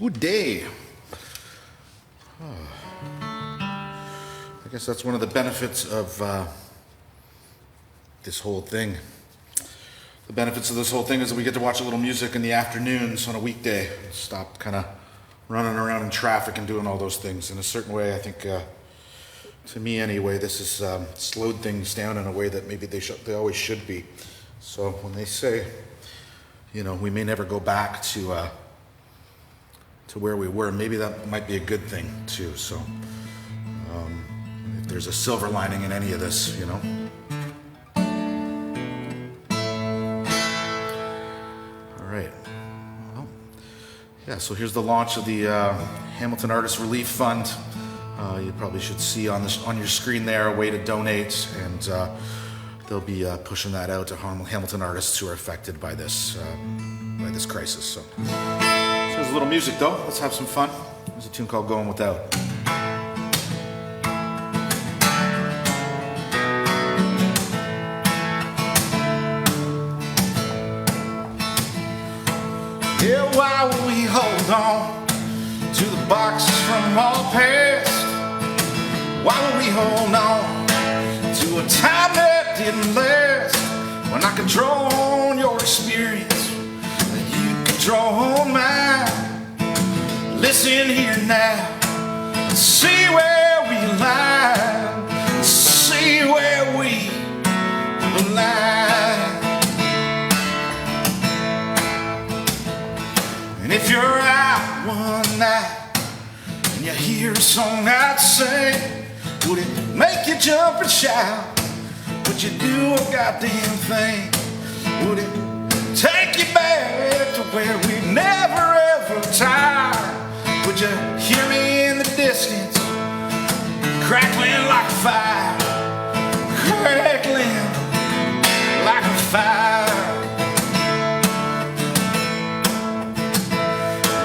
Good day. I guess that's one of the benefits of this whole thing. The benefits of this whole thing is that we get to watch a little music in the afternoons on a weekday. Stop kind of running around in traffic and doing all those things. In a certain way, I think, to me anyway, this has slowed things down in a way that maybe they always should be. So when they say, you know, we may never go back to where we were, maybe that might be a good thing too. So if there's a silver lining in any of this, you know. All right. Well, yeah, so here's the launch of the Hamilton Artist Relief Fund. You probably should see on your screen there a way to donate, and they'll be pushing that out to Hamilton artists who are affected by this crisis. So there's a little music though. Let's have some fun. There's a tune called "Going Without." Yeah, why would we hold on to the boxes from our past? Why would we hold on to a time that didn't last? When I could draw on your experience, and you could draw on mine. Listen here now, and see where we lie, see where we lie. And if you're out one night and you hear a song I'd sing, would it make you jump and shout? Would you do a goddamn thing? Would it take you back to where we never ever tired? Would you hear me in the distance, crackling like a fire, crackling like a fire?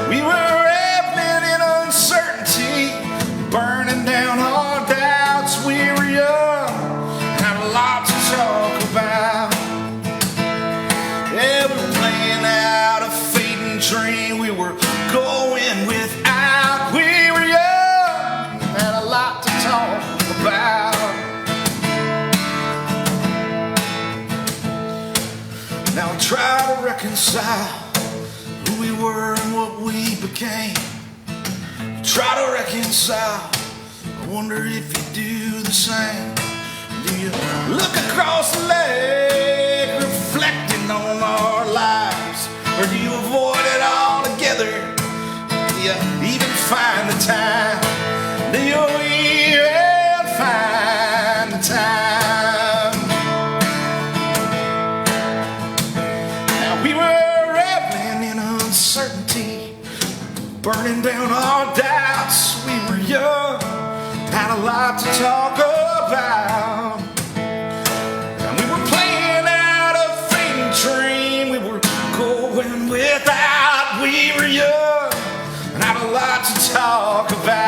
We were reveling in uncertainty, burning down our doubts. We were young, had a lot to talk about. Yeah, we were playing out a fading dream. We were going without. We were young, had a lot to talk about. Now I try to reconcile who we were and what we became. Try to reconcile. I wonder if you do the same. Do you look across the lake, reflecting on our lives? Or do you avoid it altogether? Do you even find the time? Do you even find the time? Now we were reveling in uncertainty, burning down our doubts. We were young, had a lot to talk about. And we were playing out a fading dream. We were going without. We were young and had a lot to talk about.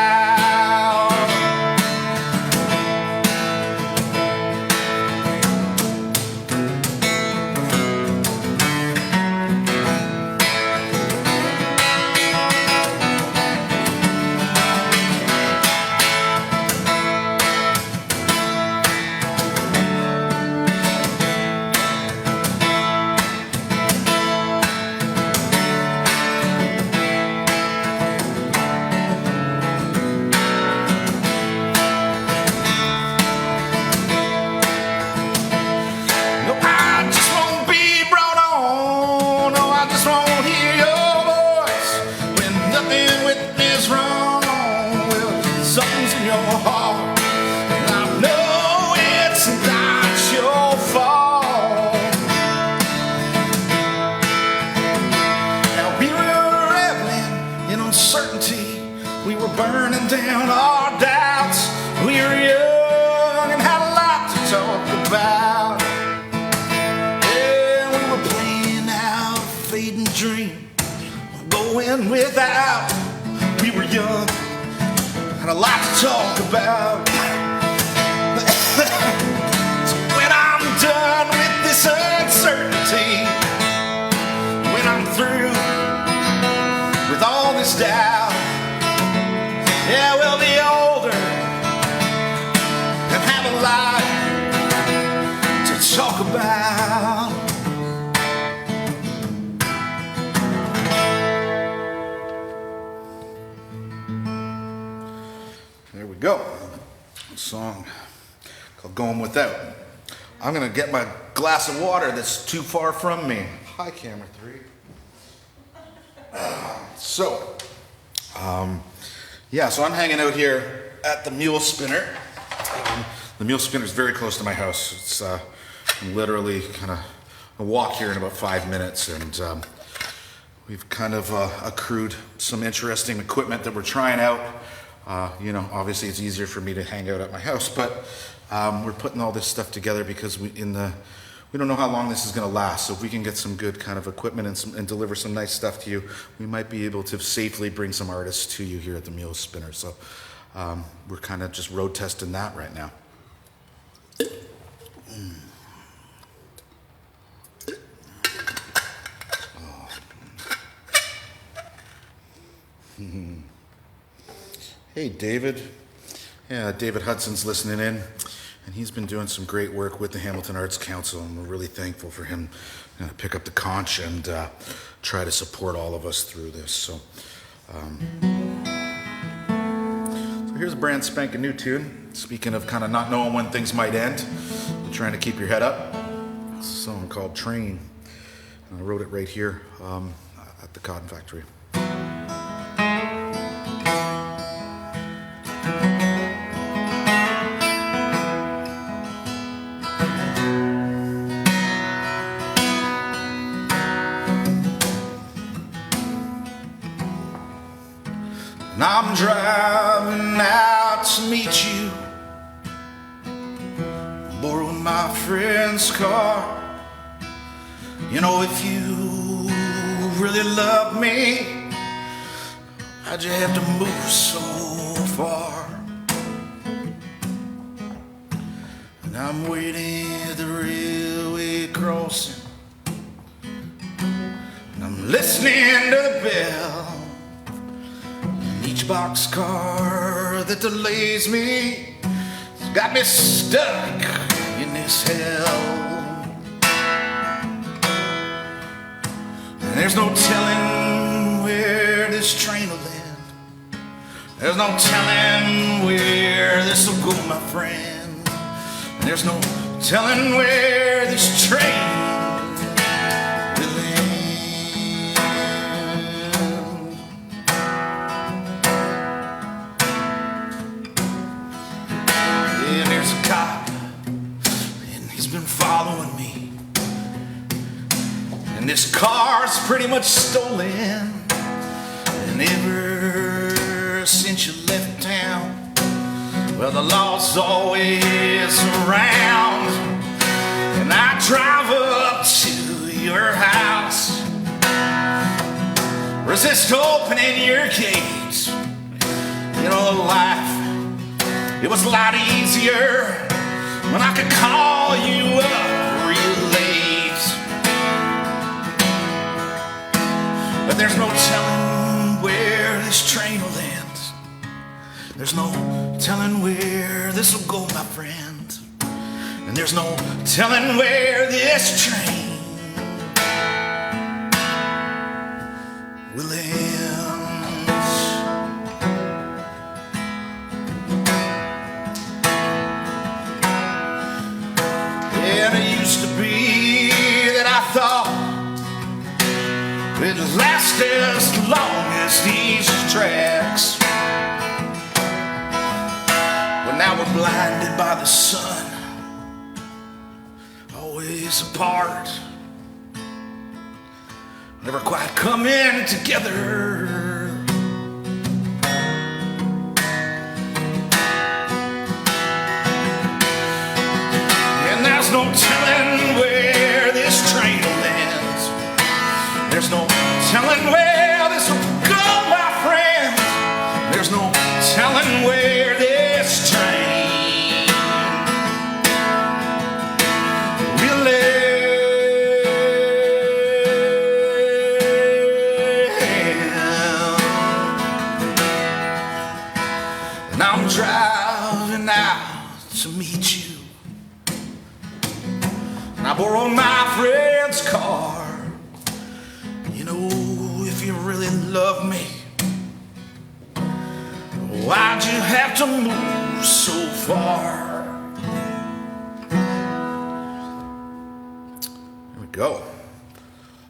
We were burning down our doubts. We were young and had a lot to talk about. Yeah, we were playing out a fading dream, going without. We were young, had a lot to talk about. So when I'm done with this uncertainty, when I'm through with all this doubt, song called Going Without. I'm gonna get my glass of water that's too far from me. Hi, camera 3. So I'm hanging out here at the Mule Spinner. The Mule Spinner is very close to my house. It's literally kind of a walk here in about 5 minutes, and we've kind of accrued some interesting equipment that we're trying out. Obviously it's easier for me to hang out at my house, but we're putting all this stuff together because we don't know how long this is going to last. So if we can get some good kind of equipment and deliver some nice stuff to you, we might be able to safely bring some artists to you here at the Mule Spinner. So we're kind of just road testing that right now. Hey, David. Yeah, David Hudson's listening in, and he's been doing some great work with the Hamilton Arts Council, and we're really thankful for him to pick up the conch and try to support all of us through this. So here's a brand spanking new tune. Speaking of kind of not knowing when things might end, and trying to keep your head up. It's a song called Train. And I wrote it right here at the Cotton Factory. And I'm driving out to meet you, borrowing my friend's car. You know, if you really love me, how'd you have to move so far? And I'm waiting at the railway crossing, and I'm listening to the bell. Each boxcar that delays me has got me stuck in this hell. And there's no telling where this train will end. There's no telling where this will go, my friend. And there's no telling where this train will end. God, and he's been following me, and this car's pretty much stolen. And ever since you left town, well, the law's always around. And I drive up to your house, resist opening your gates. You know, life, it was a lot easier when I could call you up real late. But there's no telling where this train will end. There's no telling where this will go, my friend. And there's no telling where this train will end. And it used to be that I thought it'd last as long as these tracks. But now we're blinded by the sun, always apart, never quite coming together. There's no telling where this train will end. There's no telling where this will go, my friend. There's no telling where this train will end. And I'm driving out to meet you. I borrowed my friend's car. You know, if you really love me, why'd you have to move move so far. There we go.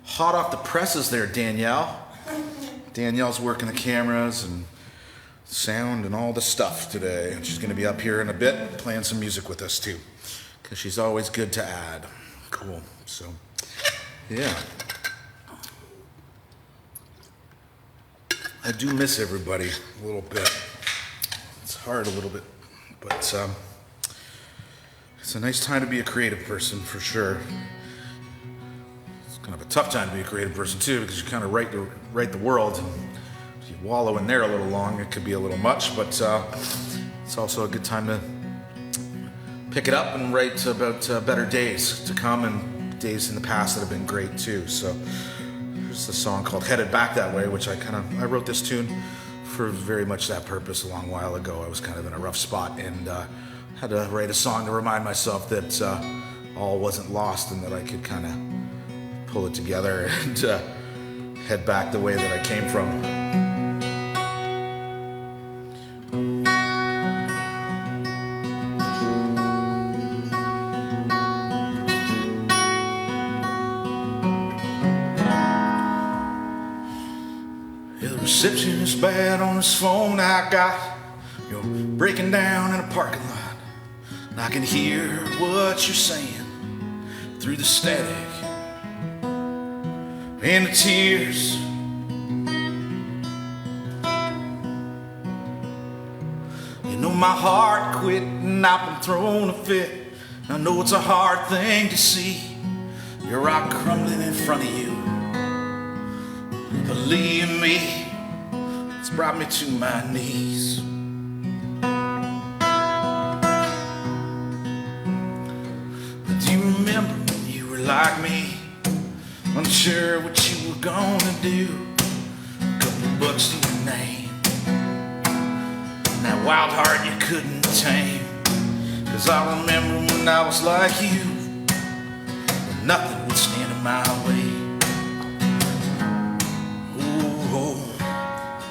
Hot off the presses there, Danielle. Danielle's working the cameras and sound and all the stuff today. And she's going to be up here in a bit playing some music with us too, because she's always good to add. Cool. So, yeah. I do miss everybody a little bit. It's hard a little bit, but it's a nice time to be a creative person for sure. It's kind of a tough time to be a creative person too, because you kind of write the world, and if you wallow in there a little long, it could be a little much. But it's also a good time to pick it up and write about better days to come and days in the past that have been great too. So. There's a song called Headed Back That Way, which I wrote this tune for very much that purpose a long while ago. I was kind of in a rough spot and had to write a song to remind myself that all wasn't lost and that I could kind of pull it together and head back the way that I came from. Reception is bad on this phone I got. You're breaking down in a parking lot, and I can hear what you're saying through the static and the tears. You know my heart quit and I've been throwing a fit. I know it's a hard thing to see, your rock crumbling in front of you. Believe me, it's brought me to my knees. Do you remember when you were like me, unsure what you were gonna do? A couple bucks to your name, and that wild heart you couldn't tame. Cause I remember when I was like you, when nothing would stand in my way.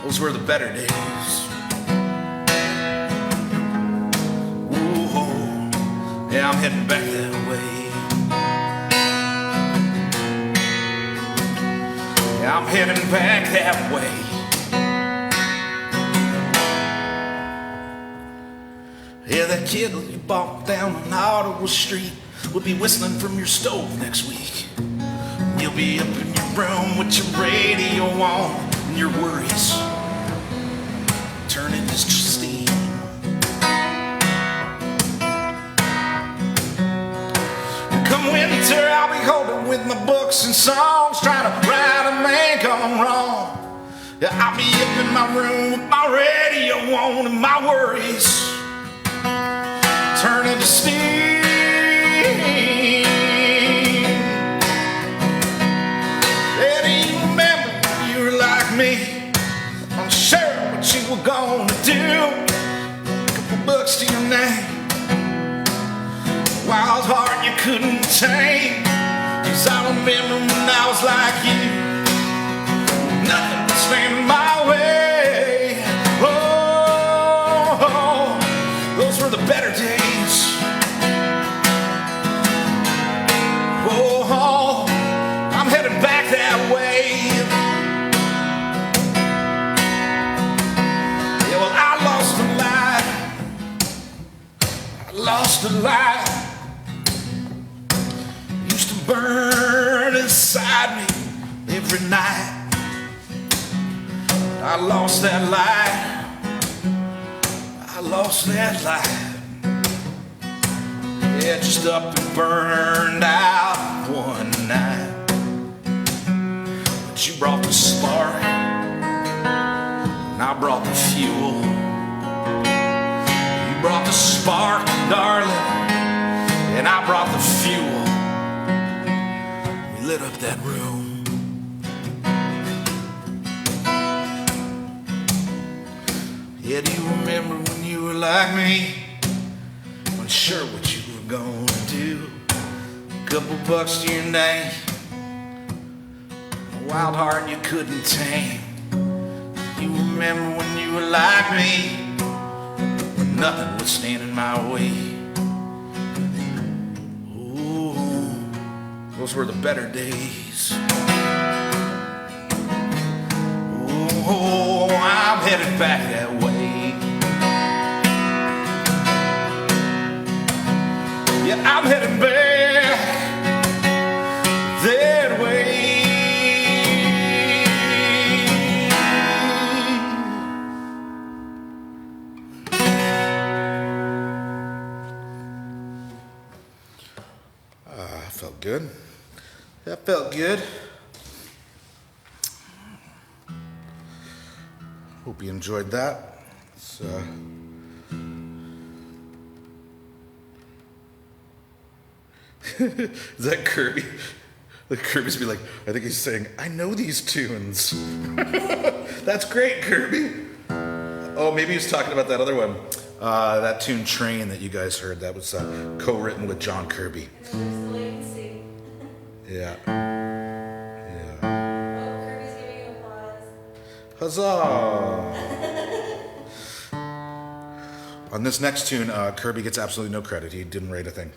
Those were the better days. Ooh, yeah, I'm heading back that way. Yeah, I'm heading back that way. Yeah, that kid that you bought down on Ottawa Street will be whistling from your stove next week. You'll be up in your room with your radio on and your worries turning to steam. Come winter, I'll be holding with my books and songs, trying to right a man gone wrong. Yeah, I'll be up in my room with my radio on and my worries turning to steam. Yeah, do you remember when you were like me, unsure what you were gonna do? A couple bucks to your name, wild heart you couldn't tame. Cause I remember when I was like you, nothing would stand in my way. Oh, those were the better days. Oh, I'm headed back that way. Yeah, well, I lost a light. Used to burn inside me every night. I lost that light. I lost that light. Yeah, just up and burned out one night. But you brought the spark, and I brought the fuel. You brought the spark, darling, and I brought the fuel. We lit up that room. Yeah, do you remember when you were like me, unsure what you were gonna do? A couple bucks to your name, a wild heart you couldn't tame. You remember when you were like me, when nothing would stand in my way. Ooh, those were the better days. Oh, I'm headed back that way. Yeah, I'm headed back that way. Felt good. That felt good. Hope you enjoyed that. It's, is that Kirby? Like Kirby's be like, I think he's saying, I know these tunes. That's great, Kirby. Oh, maybe he's talking about that other one. That tune Train that you guys heard, that was co-written with John Kirby. Yeah. Yeah. Oh, Kirby's giving you applause. Huzzah! On this next tune, Kirby gets absolutely no credit. He didn't write a thing.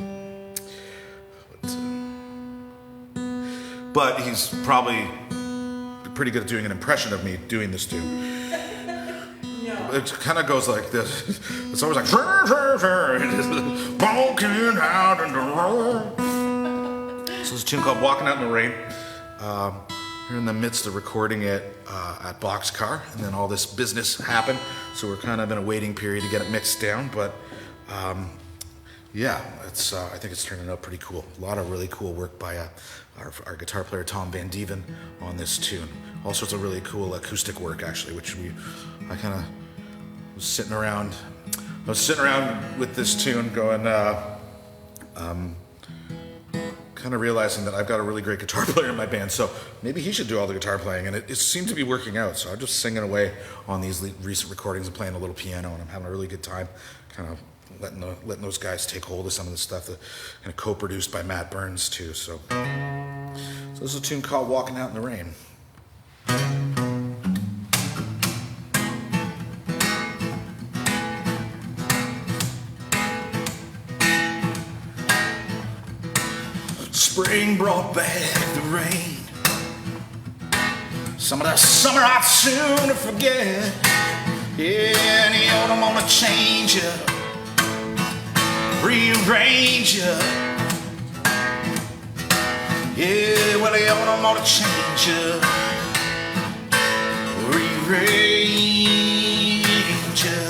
But he's probably pretty good at doing an impression of me doing this tune. No. It kind of goes like this. It's always like, walking out in the rain. So there's a tune called Walking Out in the Rain. We're in the midst of recording it at Boxcar, and then all this business happened. So we're kind of in a waiting period to get it mixed down. But yeah, it's I think it's turning out pretty cool. A lot of really cool work by our guitar player Tom Van Dieven on this tune. All sorts of really cool acoustic work actually, which I kind of was sitting around. I was sitting around with this tune going, kind of realizing that I've got a really great guitar player in my band, so maybe he should do all the guitar playing, and it seemed to be working out. So I'm just singing away on these recent recordings and playing a little piano, and I'm having a really good time, kind of letting those guys take hold of some of the stuff that kind of co-produced by Matt Burns too. So this is a tune called Walking Out in the Rain. Spring brought back the rain. Some of the summer I'd soon forget. Yeah, and the autumn wanna change you, rearrange you. Yeah, well, the autumn wanna change you, rearrange you.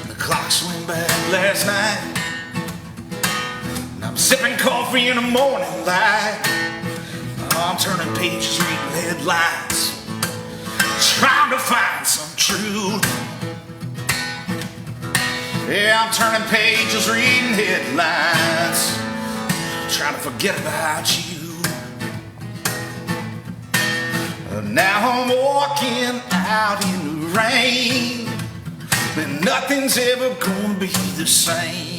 The clocks went back last night. Sipping coffee in the morning light. I'm turning pages, reading headlines, trying to find some truth. Yeah, I'm turning pages, reading headlines, trying to forget about you. Now I'm walking out in the rain, but nothing's ever gonna be the same.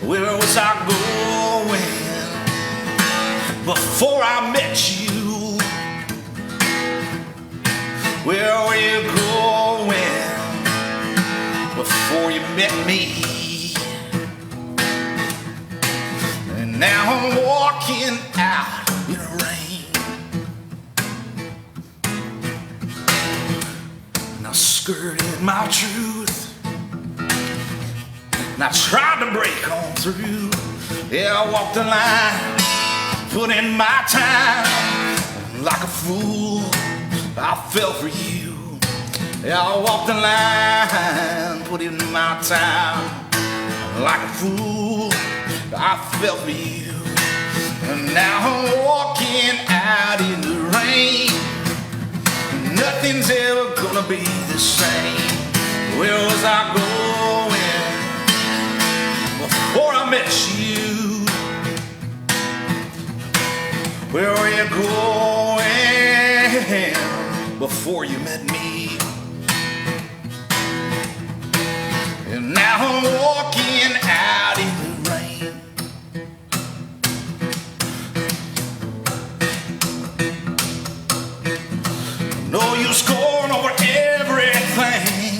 Where was I going before I met you? Where were you going before you met me? And now I'm walking out in the rain. And I skirted my truth, and I tried to break on through. Yeah, I walked the line, put in my time. Like a fool, I fell for you. Yeah, I walked the line, put in my time. Like a fool, I fell for you. And now I'm walking out in the rain. Nothing's ever gonna be the same. Where was I going before I met you? Where were you going before you met me? And now I'm walking out in the rain. No use going over everything.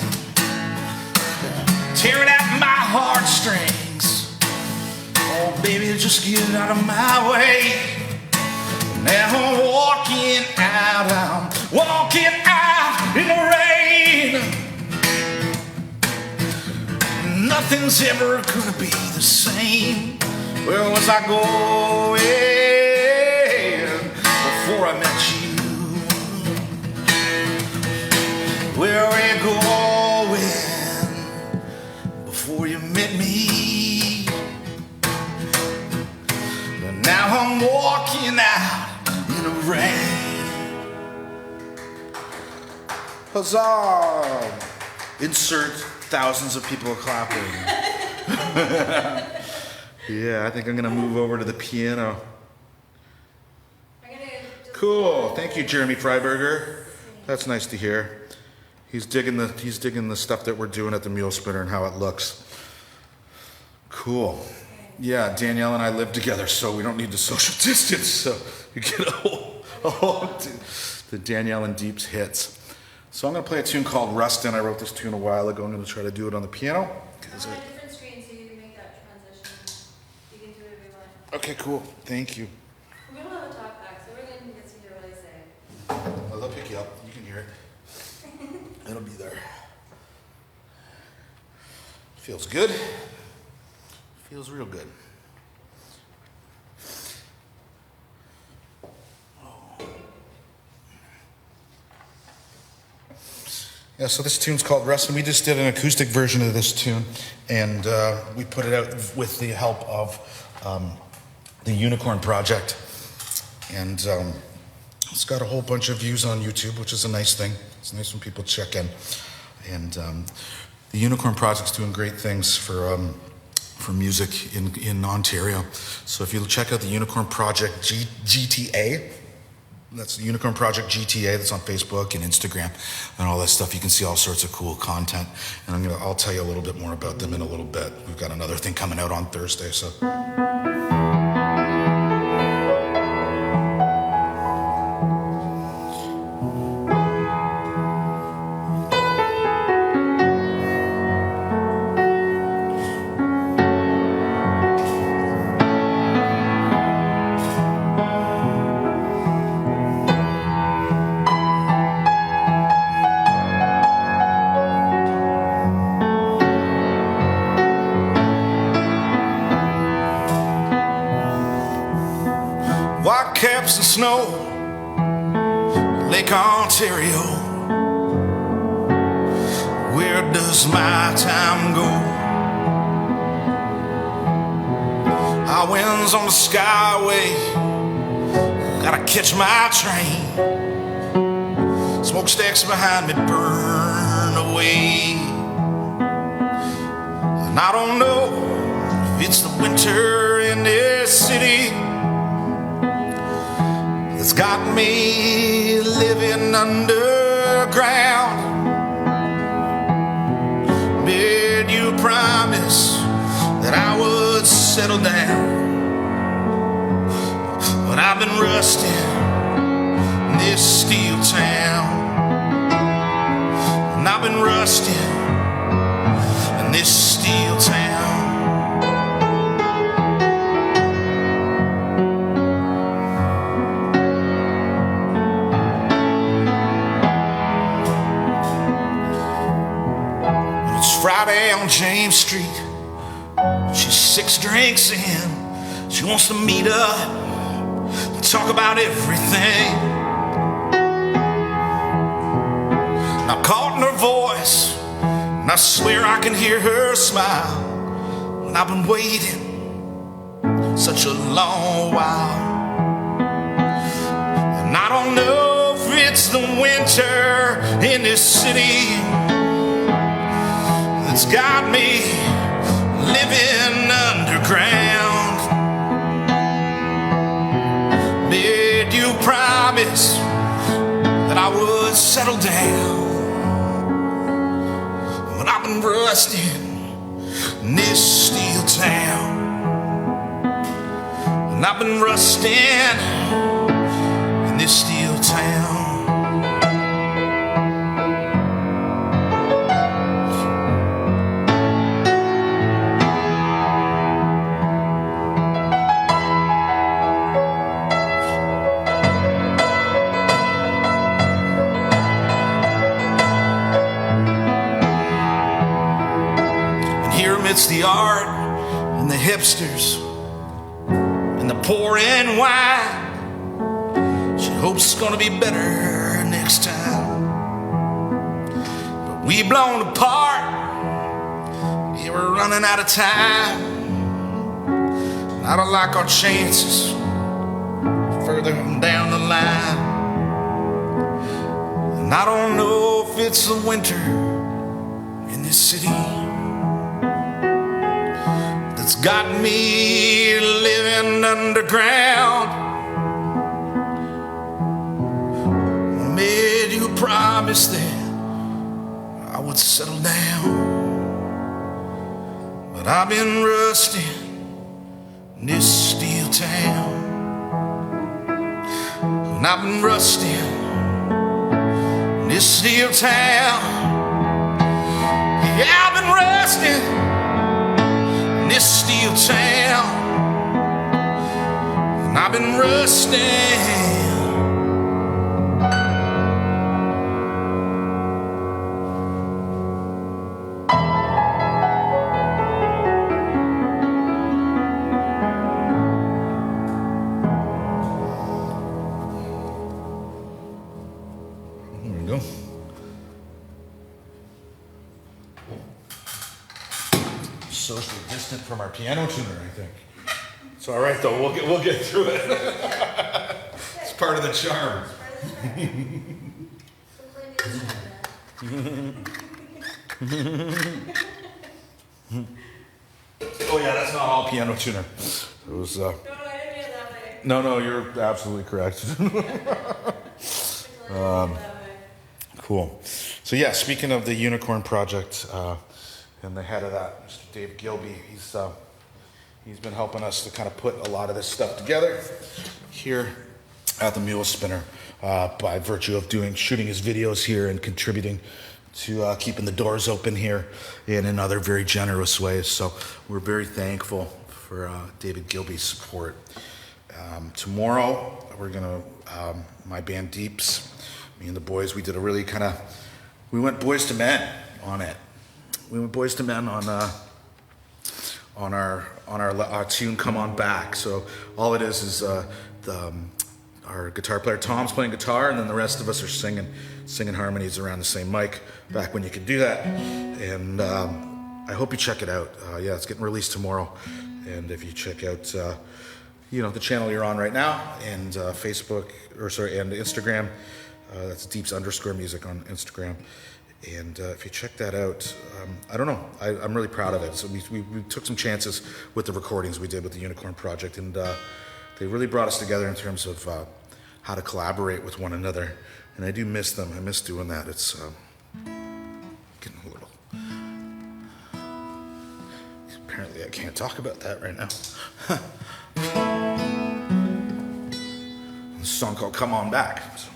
baby, just get out of my way. Now I'm walking out in the rain. Nothing's ever gonna be the same. Where was I going before I met you? Where were you going before you met me? But now I'm walking out in the rain. Huzzah! Insert thousands of people clapping. Yeah, I think I'm gonna move over to the piano. Cool. Thank you, Jeremy Freiberger. That's nice to hear. He's digging the stuff that we're doing at the Mule Spinner and how it looks. Cool. Yeah, Danielle and I live together, so we don't need to social distance. So you get a whole the Danielle and Deeps hits. So I'm gonna play a tune called Rustin'. I wrote this tune a while ago. I'm gonna try to do it on the piano. I'm on a different screen, so you can make that transition. You can do it if you want. Okay, cool. Thank you. We don't have a talk back, so we're going to get to hear what I say. Well, they'll pick you up. You can hear it. It'll be there. Feels good. Feels real good. Yeah, so this tune's called Rustin'. We just did an acoustic version of this tune, and we put it out with the help of the Unicorn Project. And it's got a whole bunch of views on YouTube, which is a nice thing. It's nice when people check in. And the Unicorn Project's doing great things for music in Ontario. So if you check out the Unicorn Project GTA, that's the Unicorn Project GTA, that's on Facebook and Instagram and all that stuff. You can see all sorts of cool content. And I'll tell you a little bit more about them in a little bit. We've got another thing coming out on Thursday, so. White caps and snow, Lake Ontario. Where does my time go? High winds on the skyway, gotta catch my train. Smokestacks behind me burn away. And I don't know if it's the winter in this city that's got me living underground. Did you promise that I would settle down? But I've been rusting in this steel town. And I've been rusting in this steel town. Friday on James Street, she's 6 drinks in. She wants to meet up and talk about everything. And I'm caught in her voice, and I swear I can hear her smile. And I've been waiting such a long while. And I don't know if it's the winter in this city that's got me living underground. Did you promise that I would settle down? But I've been rusting in this steel town. And I've been rusting in this steel town. hipsters and the pouring wine. She hopes it's gonna be better next time. But we blown apart, yeah, we're running out of time. And I don't like our chances further down the line. And I don't know if it's the winter in this city that's got me living underground. I made you a promise that I would settle down, but I've been rusting in this steel town. And I've been rusting in this steel town. Yeah, I've been rusting in this steel town. And I've been rusting. There we go. Socially distant from our piano tuner, I think. It's all right though. We'll get through it. It's part of the charm. Oh yeah, that's not all piano tuner. It was. No, I didn't mean it that way. No, you're absolutely correct. Cool. So yeah, speaking of the Unicorn Project, and the head of that, Mr. Dave Gilby, he's been helping us to kind of put a lot of this stuff together here at the Mule Spinner, by virtue of shooting his videos here and contributing to keeping the doors open here and in other very generous ways. So we're very thankful for David Gilby's support. Tomorrow we're gonna, my band Deeps, me and the boys, we did a really we went Boys to Men on it. We went Boys to Men on our tune "Come On Back." So all it is our guitar player Tom's playing guitar, and then the rest of us are singing harmonies around the same mic. Back when you could do that, and I hope you check it out. Yeah, it's getting released tomorrow, and if you check out the channel you're on right now, and Facebook and Instagram, that's Deeps_music on Instagram. And if you check that out, I don't know, I'm really proud of it. So we took some chances with the recordings we did with the Unicorn Project, and they really brought us together in terms of how to collaborate with one another. And I do miss them. I miss doing that. It's getting a little... Apparently I can't talk about that right now. A song called "Come On Back." So.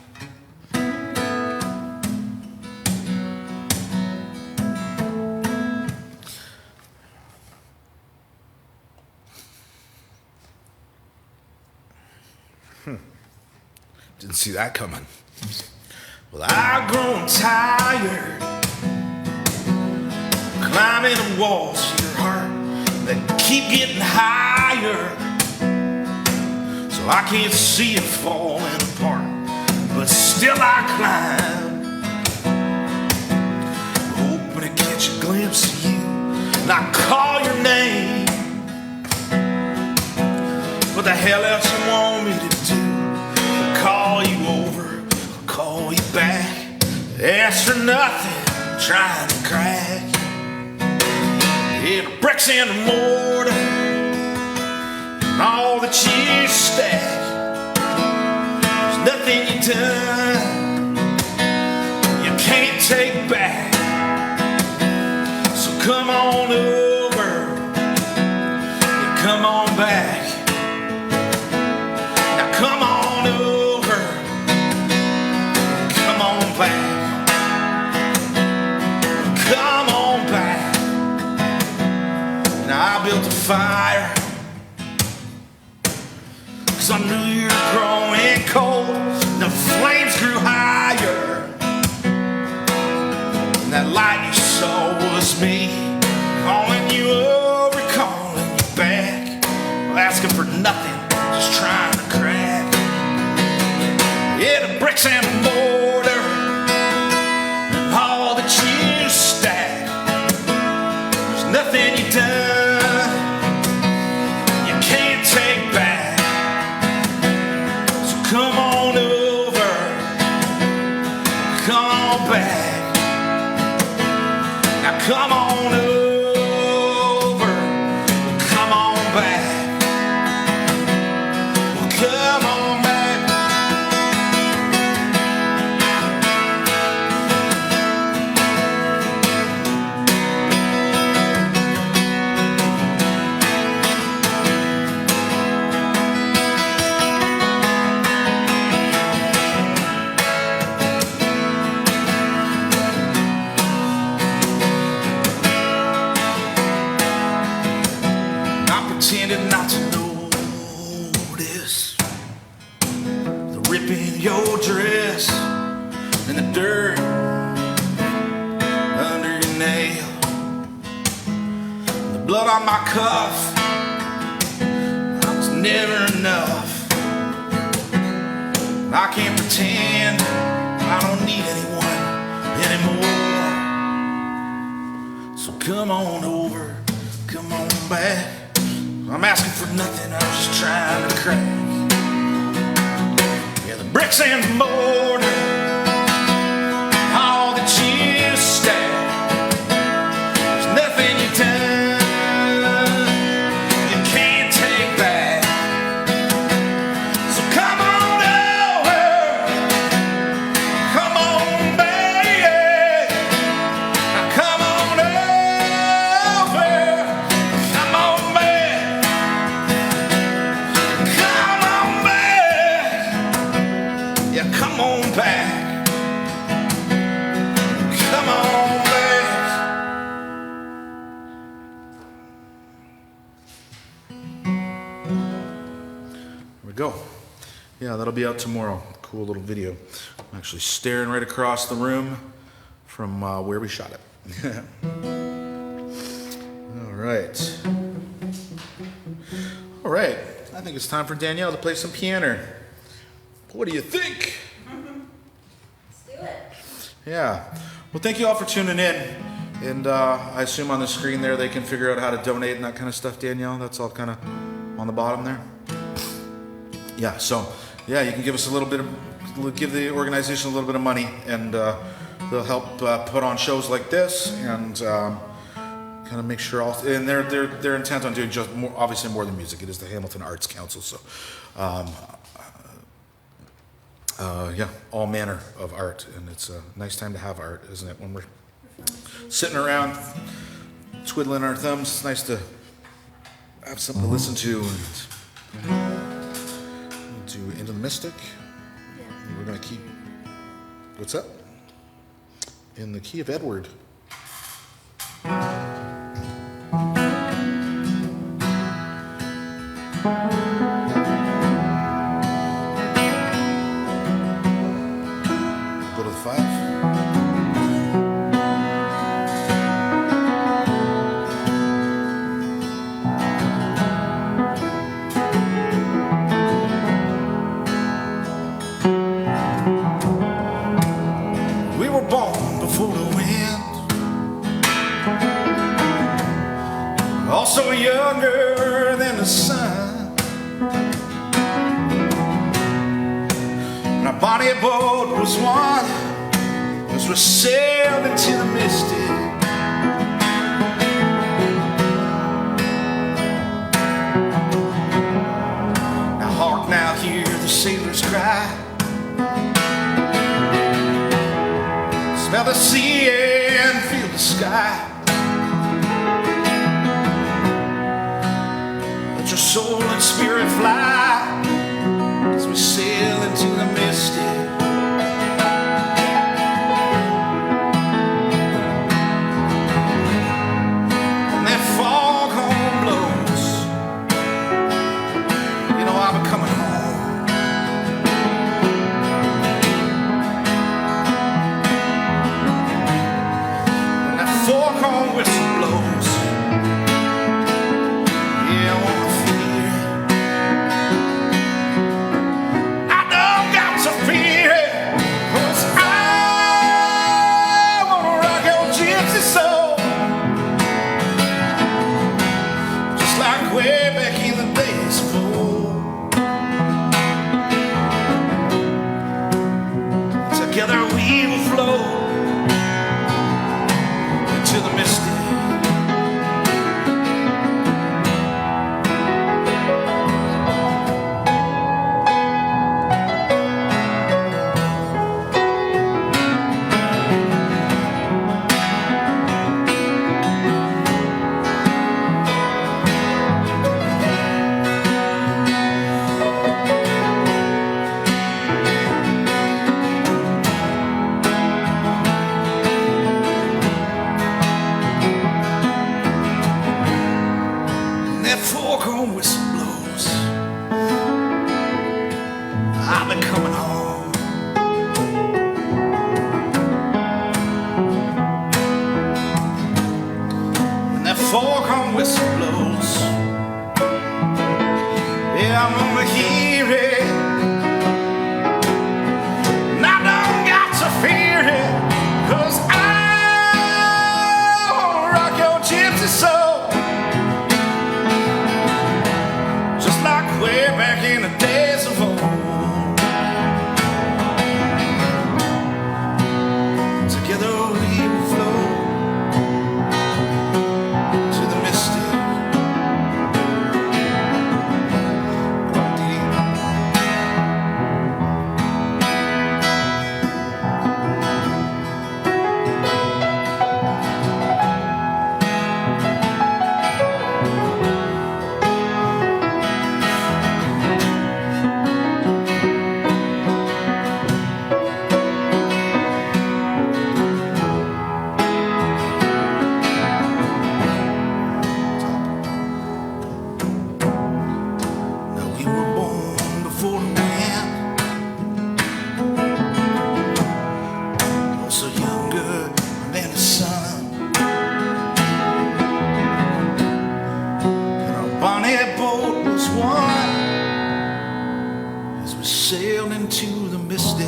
Didn't see that coming. Well, I've grown tired climbing the walls of your heart that keep getting higher, so I can't see it falling apart, but still I climb, hoping to catch a glimpse of you, and I call your name. What the hell else you want me to do? Call you over, call you back, ask for nothing, trying to crack. Yeah, the bricks in the mortar, and all that you stack, there's nothing you done you can't take back. So come on over, yeah, come on back. Now come on over. Come on back. Now I built a fire, 'cause I knew you were growing cold. The flames grew higher, and that light you saw was me, calling you over, calling you back. asking for nothing, just trying to crack. Yeah, the bricks and mortar and all that you stack, there's nothing you done you can't take back. So come on over, come on back. Now come on over, come on back. Come on back. Pretended not to notice the rip in your dress and the dirt under your nail, the blood on my cuff. I was never enough. I can't pretend I don't need anyone anymore. So come on over, come on back. I'm asking for nothing, I'm just trying to crack. Yeah, the bricks and the mortar, all that you stack, there's nothing you've done you can't take back. So come on over, come on baby, now come on over, come on baby. Come on back. Come on back. There we go. Yeah, that'll be out tomorrow. Cool little video. I'm actually staring right across the room from where we shot it. All right. All right. I think it's time for Danielle to play some piano. What do you think? Let's do it. Yeah. Well, thank you all for tuning in. And I assume on the screen there they can figure out how to donate and that kind of stuff, Danielle. That's all kind of on the bottom there. Yeah, so, yeah, you can give us a little bit of, give the organization a little bit of money, and they'll help put on shows like this and kind of make sure all, and they're intent on doing just more, obviously more than music. It is the Hamilton Arts Council, so yeah, all manner of art, and it's a nice time to have art, isn't it? When we're sitting around twiddling our thumbs, it's nice to have something to listen to. And do Into the Mystic. Yeah. We're gonna keep. What's up? In the key of Edward. Go to the 5. We were born before the wind, also younger than the sun. And our bonnie boat was one as we sailed into the mystic. Now hark now, hear the sailors cry. Smell the sea and feel the sky. Let your soul and spirit fly as we sail into the mystic. When that foghorn blows, you know I'll be coming home. When that foghorn whistle blows, yeah, I wanna feel I'm gonna hear it. And I don't got to fear it, 'cause I wanna rock your gypsy soul, just like way back in the days of old. Together we will flow to the mystic. Now we were born before the wind, also younger than the sun. And our bonnet boat was one as we sailed into the mystic.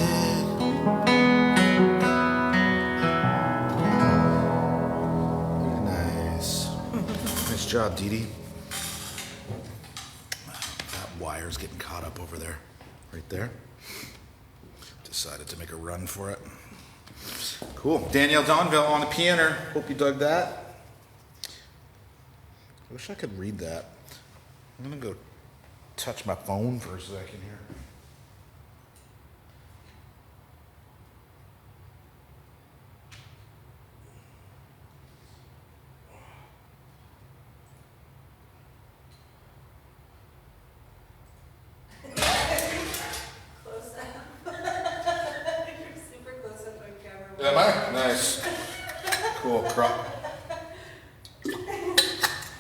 Very nice. Nice job, Dee Dee. That wire's getting caught up over there, right there. Decided to make a run for it. Cool. Danielle Donville on the piano. Hope you dug that. I wish I could read that. I'm gonna go touch my phone for a second here. Close up. You're super close up on camera. Am I? Nice. Cool. Crop.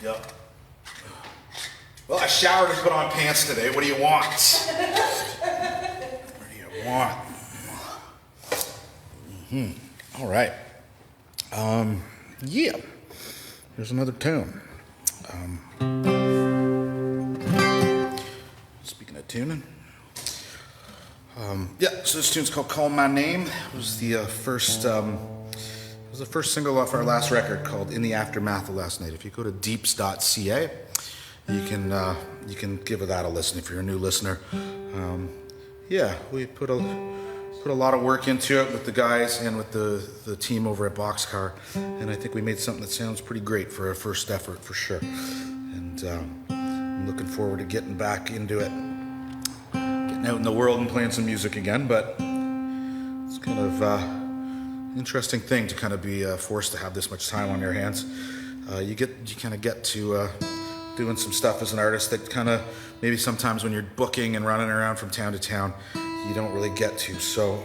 Yep. Well, I showered and put on pants today. What do you want? What do you want? All right. Yeah. Here's another tune. Speaking of tuning. Yeah, so this tune's called "Call My Name." It was the first single off our last record, called "In the Aftermath of Last Night." If you go to deeps.ca, you can give that a listen if you're a new listener. Yeah, we put a lot of work into it with the guys and with the team over at Boxcar, and I think we made something that sounds pretty great for our first effort, for sure. And I'm looking forward to getting back into it, getting out in the world and playing some music again. But it's kind of interesting thing to kind of be forced to have this much time on your hands. You kind of get to doing some stuff as an artist that kind of maybe sometimes when you're booking and running around from town to town, you don't really get to. So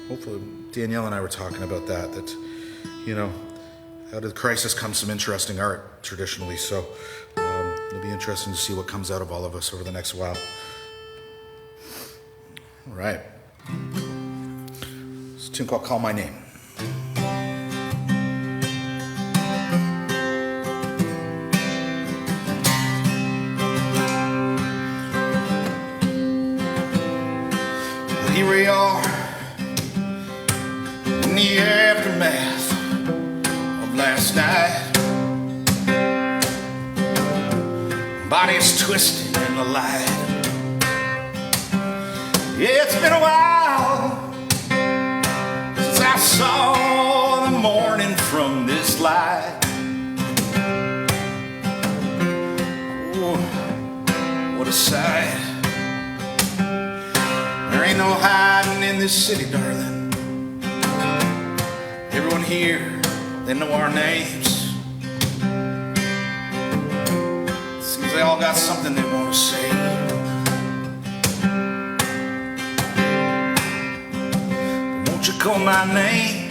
hopefully Danielle and I were talking about that you know, out of the crisis comes some interesting art traditionally. So it'll be interesting to see what comes out of all of us over the next while. All right. It's a tune called "Call My Name." Here we are in the aftermath of last night. Bodies twisting in the light. Yeah, it's been a while since I saw the morning from this light. Oh, what a sight. There ain't no hiding in this city, darling. Everyone here, they know our names. Seems they all got something they want to say. But won't you call my name?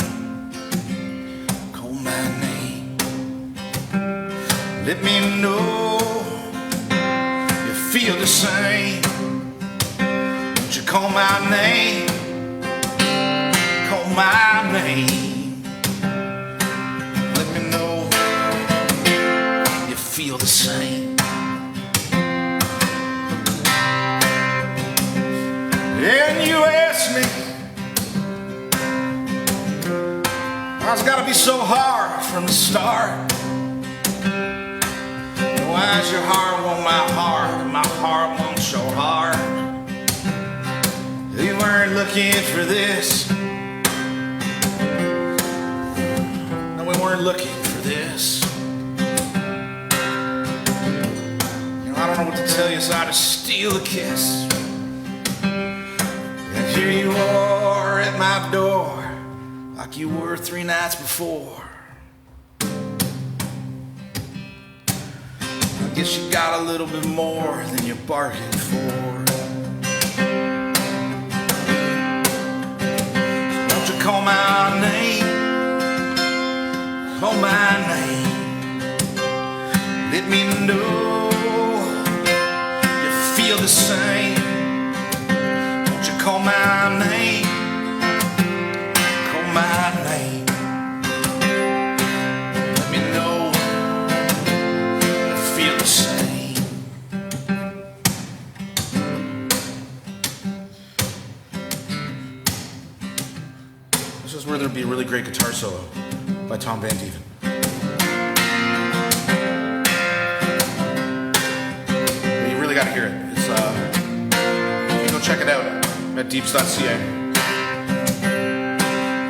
Call my name. Let me know you feel the same. Won't you call my name? Call my name. Let me know you feel the same. be so hard from the start? Why's your heart want my heart, and my heart wants your heart? We weren't looking for this. No, we weren't looking for this. You know, I don't know what to tell you, so I just steal a kiss. And here you are at my door, like you were 3 nights before. I guess you got a little bit more than you bargained for. Won't you call my name? Call my name. Let me know you feel the same. Won't you call my name? Call my name. Let me know you feel the same. This is where there'd be a really great guitar solo by Tom Van Dieven. You really gotta hear it. It's you can go check it out at deeps.ca.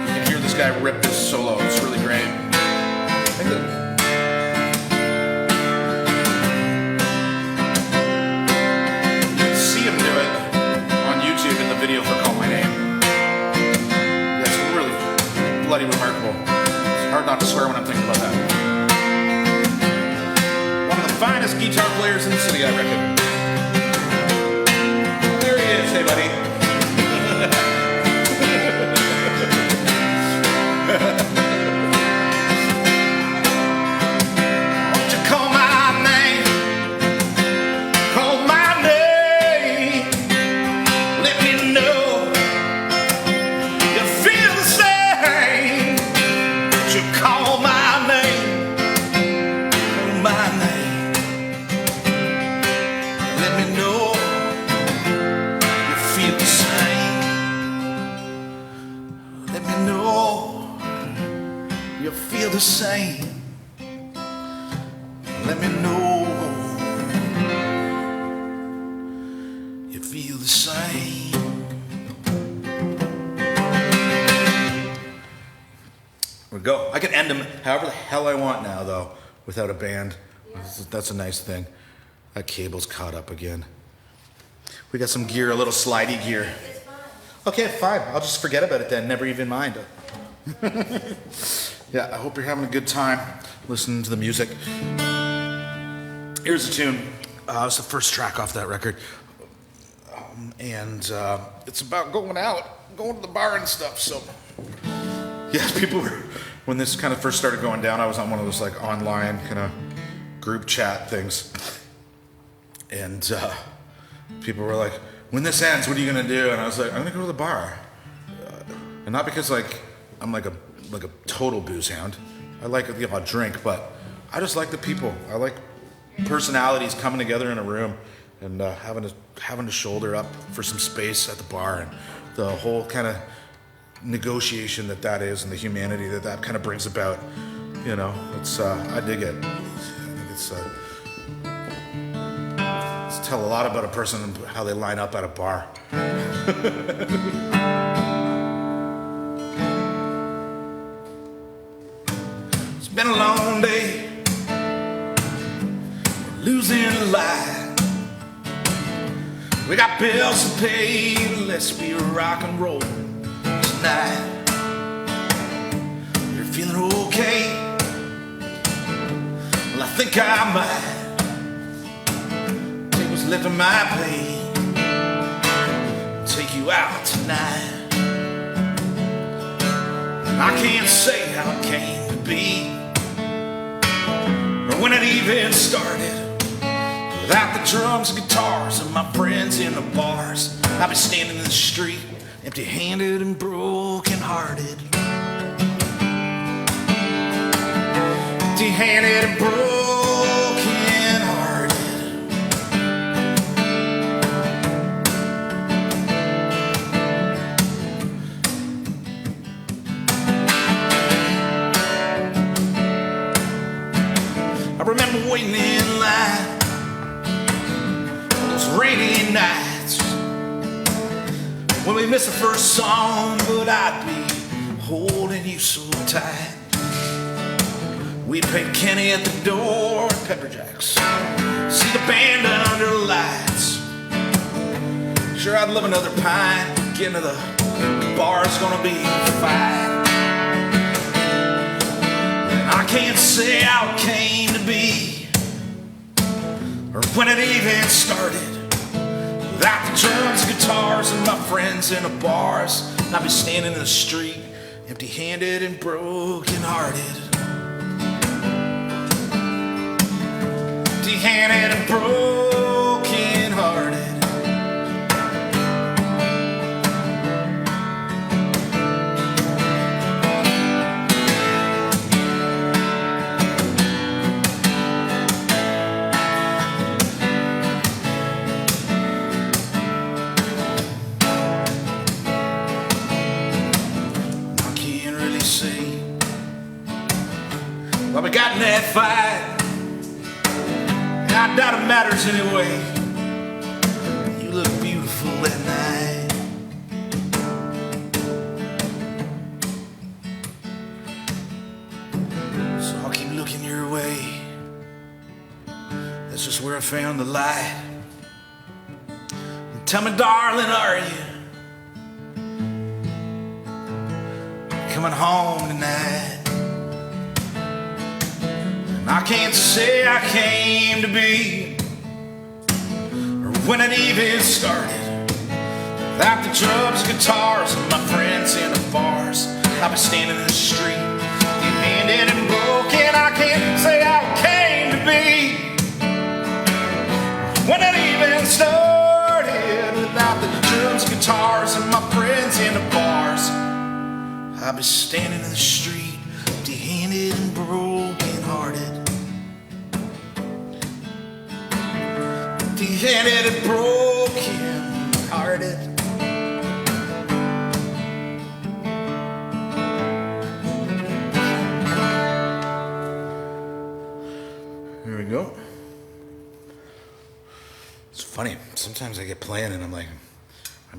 You can hear this guy rip this solo. It's really great. I think that you can see him do it on YouTube in the video for Call My Name. Yeah, it's really bloody remarkable. It's hard not to swear when I'm thinking about that. One of the finest guitar players in the city, I reckon. There he is. Hey, buddy. Won't you call my name? Call my name. Let me know you feel the same. Won't you call my name? Call my name. Let me know you feel the same. Let me know you feel the same. Let me know you feel the same. We go. I can end them however the hell I want now, though, without a band. That's a nice thing. That cable's caught up again. We got some gear, a little slidey gear. It's fun. Okay, fine. I'll just forget about it then. Never even mind. Yeah, I hope you're having a good time listening to the music. Here's a tune. It's the first track off that record. And it's about going out, going to the bar and stuff. So, yeah, people were, when this kind of first started going down, I was on one of those like online kind of group chat things. And people were like, when this ends, what are you going to do? And I was like, I'm going to go to the bar. And not because like I'm like a total booze hound. I like the odd drink, but I just like the people. I like personalities coming together in a room and having to shoulder up for some space at the bar, and the whole kind of negotiation that is, and the humanity that kind of brings about. You know, it's I dig it. I think it's tell a lot about a person and how they line up at a bar. It's been a long day, losing a lie. We got bills to pay, let's be rock and roll tonight. You're feeling okay? Well, I think I might. Take what's left of my pain, take you out tonight. I can't say how it came to be, or when it even started. Without the drums and guitars and my friends in the bars, I'd be standing in the street, empty-handed and broken-hearted. Empty-handed and broken-hearted. rainy nights when we miss the first song, but I'd be holding you so tight. We'd pay Kenny at the door at Pepper Jack's, see the band under lights. Sure, I'd love another pint, get into the bar's gonna be a fight. And I can't say how it came to be, or when it even started. Without the drums, guitars, and my friends in the bars, I'd be standing in the street, empty-handed and broken-hearted. Empty-handed and broken-hearted. Well, we got in that fight, I doubt it matters anyway. You look beautiful that night. So I'll keep looking your way. That's just where I found the light. And tell me, darling, are you coming home tonight? I can't say I came to be, or when it even started. Without the drums, guitars, and my friends in the bars, I've been standing in the street, empty-handed and broken. I can't say how it came to be, when it even started. Without the drums, guitars, and my friends in the bars, I've been standing in the street, empty-handed and broken-hearted. Empty-handed and broken-hearted. Here we go. It's funny. Sometimes I get playing and I'm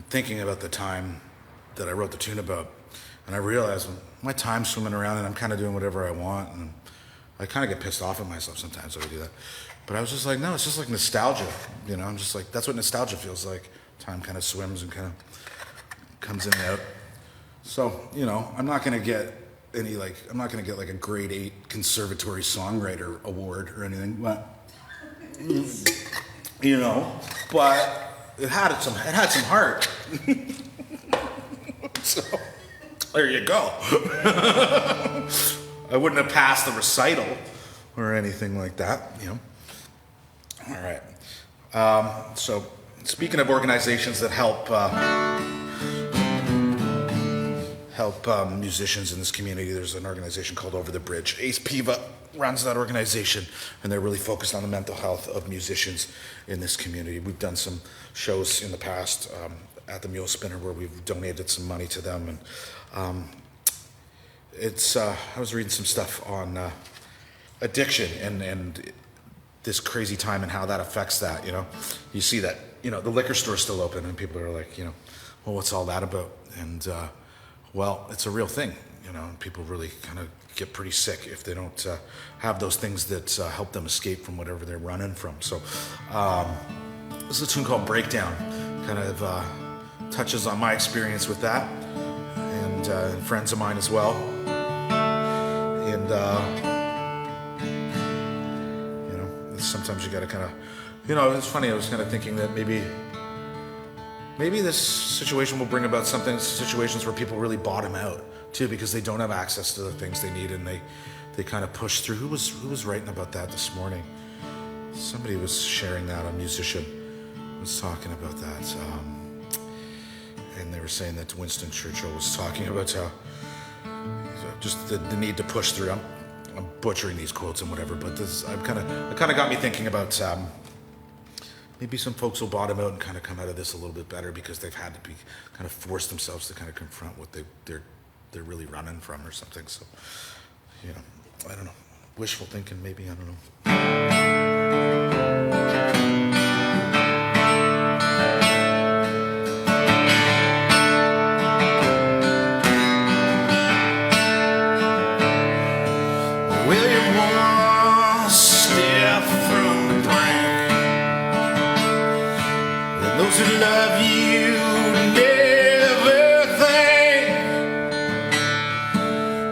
thinking about the time that I wrote the tune about, and I realize my time's swimming around and I'm kind of doing whatever I want, and I kind of get pissed off at myself sometimes when I do that. But I was just like, no, it's just like nostalgia, you know? I'm just like, that's what nostalgia feels like. Time kind of swims and kind of comes in and out. So, you know, I'm not gonna get like a grade 8 conservatory songwriter award or anything, but, you know, but it had some heart. So, there you go. I wouldn't have passed the recital or anything like that, you know. All right. So, speaking of organizations that help musicians in this community, there's an organization called Over the Bridge. Ace Piva runs that organization, and they're really focused on the mental health of musicians in this community. We've done some shows in the past at the Mule Spinner where we've donated some money to them, and I was reading some stuff on addiction and this crazy time and how that affects that, you know. You see that, you know, the liquor store's still open and people are like, you know, well, what's all that about? And, well, it's a real thing, you know, and people really kind of get pretty sick if they don't have those things that help them escape from whatever they're running from. So this is a tune called Breakdown, kind of touches on my experience with that, and friends of mine as well. And, you know, sometimes you gotta kind of, you know, it's funny, I was kind of thinking that maybe this situation will bring about situations where people really bottom out too, because they don't have access to the things they need, and they kind of push through. Who was writing about that this morning? Somebody was sharing that. A musician was talking about that, and they were saying that Winston Churchill was talking about how just the need to push through. I'm butchering these quotes and whatever, but it kind of got me thinking about maybe some folks will bottom out and kind of come out of this a little bit better because they've had to be kind of force themselves to kind of confront what they're really running from or something. So, you know, I don't know. Wishful thinking, maybe, I don't know. Those who love you never think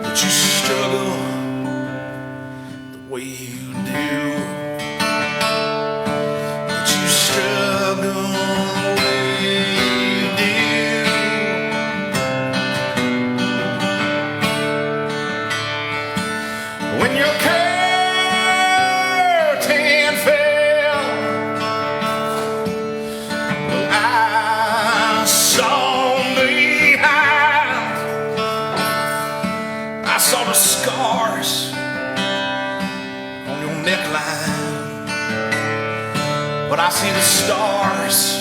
that you struggle the way you do. That you struggle the way you do. When your curtain fell, well, I saw behind. I saw the scars on your neckline, but I see the stars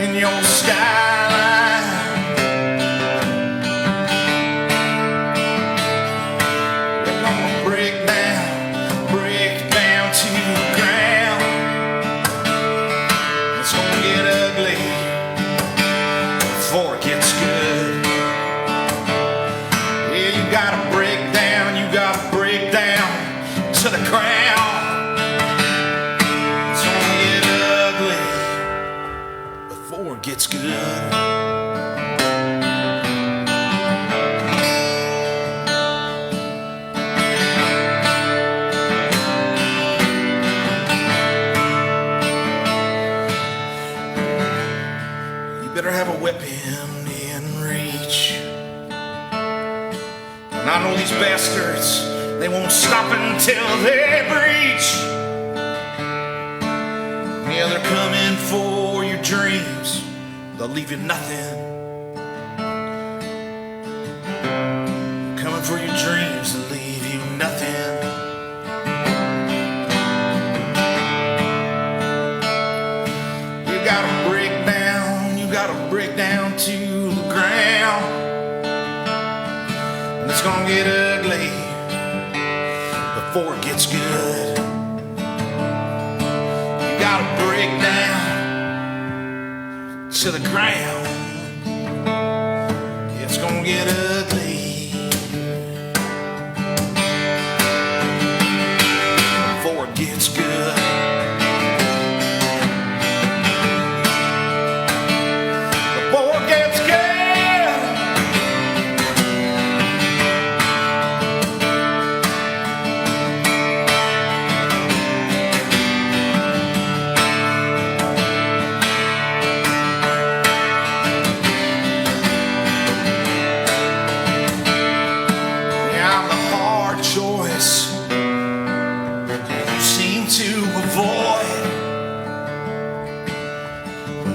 in your skyline. They're gonna break down to the ground. It's gonna get ugly before it gets good. Yeah, you gotta break down to the ground. It's gonna get ugly before it gets good. You better have a weapon in reach. And I know these bastards, they won't stop until they breach. Yeah, they're coming for your dreams. They'll leave you nothing. Coming for your dreams, they'll leave you nothing. You gotta break down to the ground. And it's gonna get ugly before it gets good. You gotta break down to the ground. It's gonna get ugly before it gets good. Before it gets good.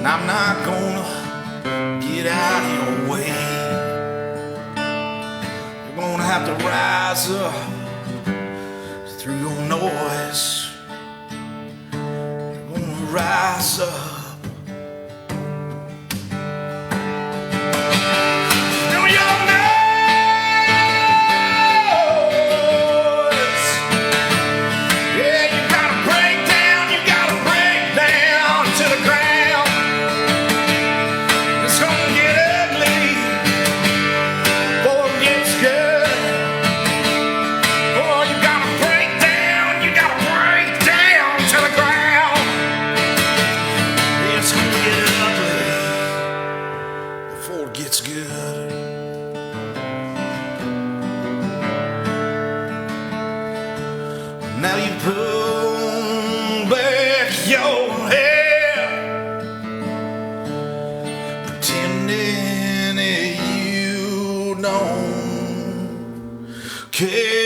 I'm not gonna get out of your way. You're gonna have to rise up through your noise. You're gonna rise up. Through your noise. Yeah, you gotta break down to the ground. It's gonna get ugly before it gets good. Oh, you gotta break down to the ground. It's gonna get ugly before it gets good. Now you pull back your head, pretending that you don't care.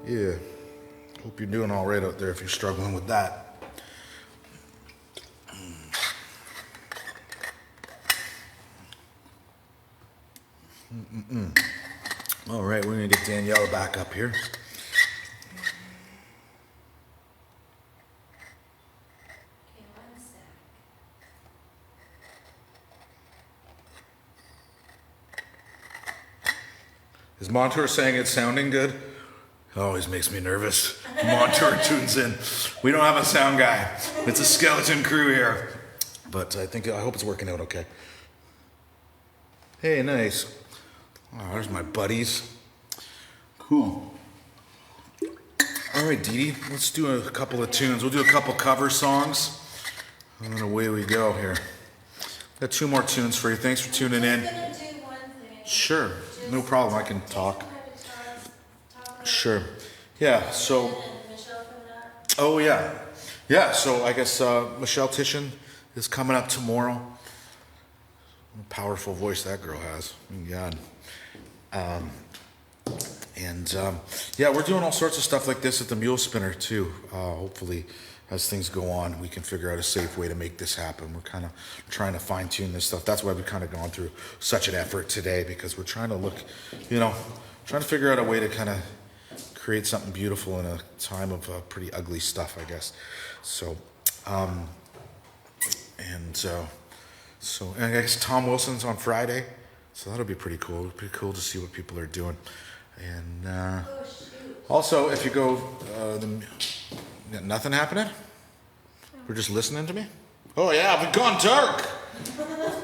Yeah, hope you're doing all right out there if you're struggling with that. All right, we're gonna get Daniela back up here. Okay, one sec. Is Montour saying it's sounding good? Always makes me nervous. Montour tunes in. We don't have a sound guy. It's a skeleton crew here. But I hope it's working out okay. Hey, nice. Oh, there's my buddies. Cool. All right, Dee Dee, let's do a couple of tunes. We'll do a couple cover songs, and then away we go here. Got 2 more tunes for you. Thanks for tuning in. I'm gonna do one thing. Sure, no problem. I can talk. Sure. Yeah. So. And Michelle coming up. Oh yeah, yeah. So I guess Michelle Tishin is coming up tomorrow. What a powerful voice that girl has. Oh, God. Yeah, we're doing all sorts of stuff like this at the Mule Spinner too. Hopefully, as things go on, we can figure out a safe way to make this happen. We're kind of trying to fine tune this stuff. That's why we've kind of gone through such an effort today, because we're trying to look, trying to figure out a way to kind of create something beautiful in a time of pretty ugly stuff, I guess. So, and I guess Tom Wilson's on Friday, so that'll be pretty cool. It'll be cool to see what people are doing. And Oh, shoot. also, if you go, nothing happening? We're just listening to me? Oh yeah, we've gone dark. Oh,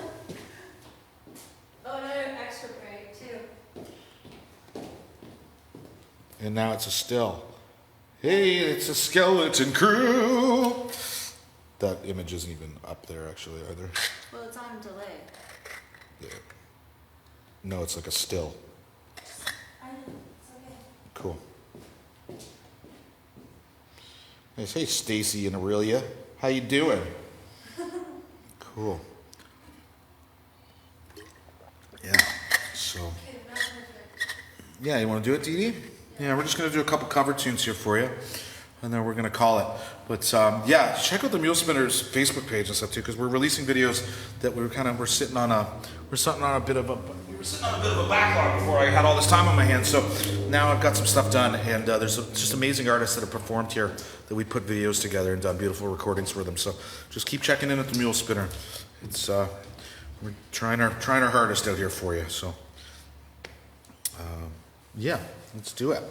another extra break, too. And now it's a still. Hey, it's a skeleton crew. That image isn't even up there, actually, either. Well, it's on delay. Yeah. No, it's like a still. I know, it's okay. Cool. Hey, Stacy and Aurelia, how you doing? Cool. Yeah. So. Okay, not perfect. Yeah, you want to do it, Dee Dee? Yeah, we're just going to do a couple cover tunes here for you, and then we're going to call it. But yeah, check out the Mule Spinners Facebook page and stuff too, because we're releasing videos that we're sitting on a bit of a backlog before I had all this time on my hands. So now I've got some stuff done, and there's just amazing artists that have performed here that we put videos together and done beautiful recordings for them. So just keep checking in at the Mule Spinner. It's we're trying our hardest out here for you. So yeah, let's do it.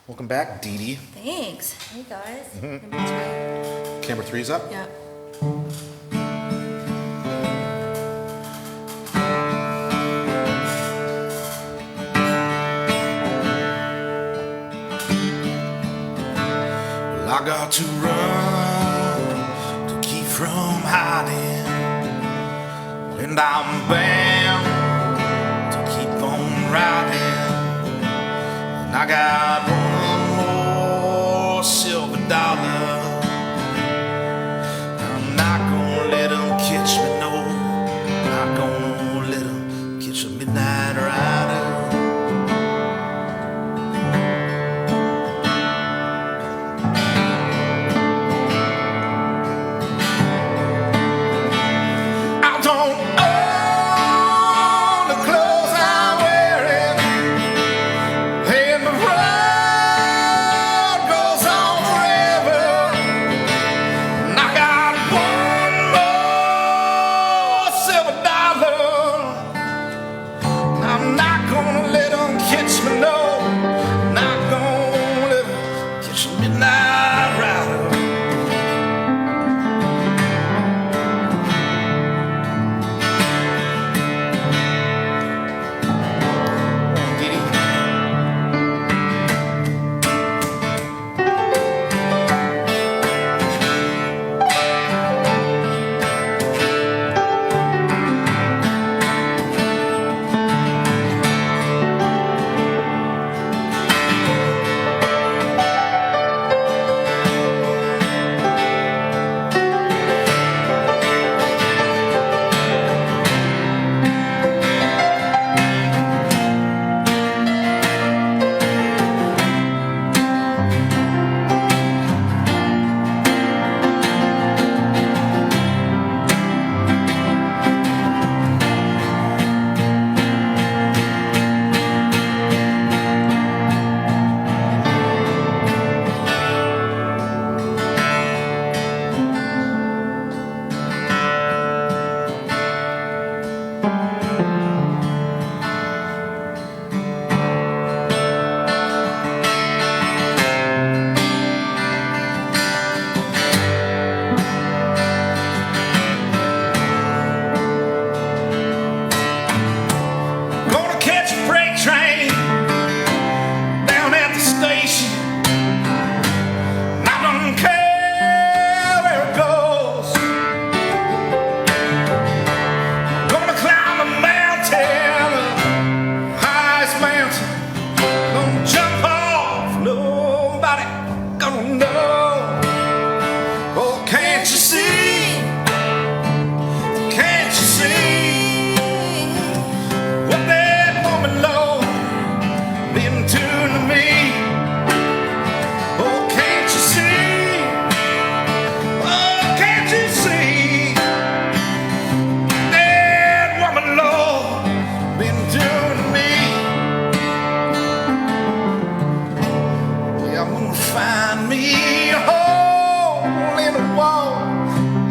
Welcome back, Dee Dee. Thanks. Hey, guys. Camera 3's up. Yep. Well, I got to run to keep from hiding, and I'm bound to keep on riding. And I got one more silver dollar. I'm not gonna let 'em catch me, no. Not gonna let 'em catch a midnight rider. I don't own the clothes I'm wearing, and the I'm gonna find me a hole in the wall.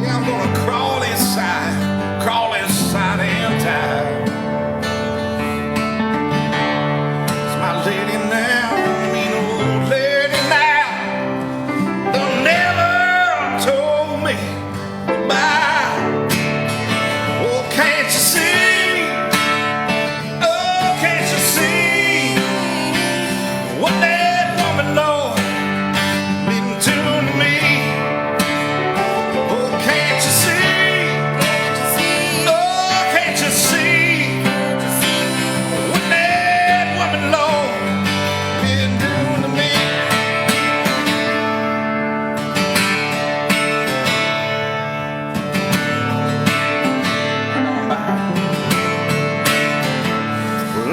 Yeah, I'm gonna crawl inside and die. It's my lady now, mean old lady now. They never told me goodbye. Oh, can't you see? Oh, can't you see what that woman, Lord, been doing to me? Oh, can't you see? Oh, can't you see what that woman, Lord, been doing to me?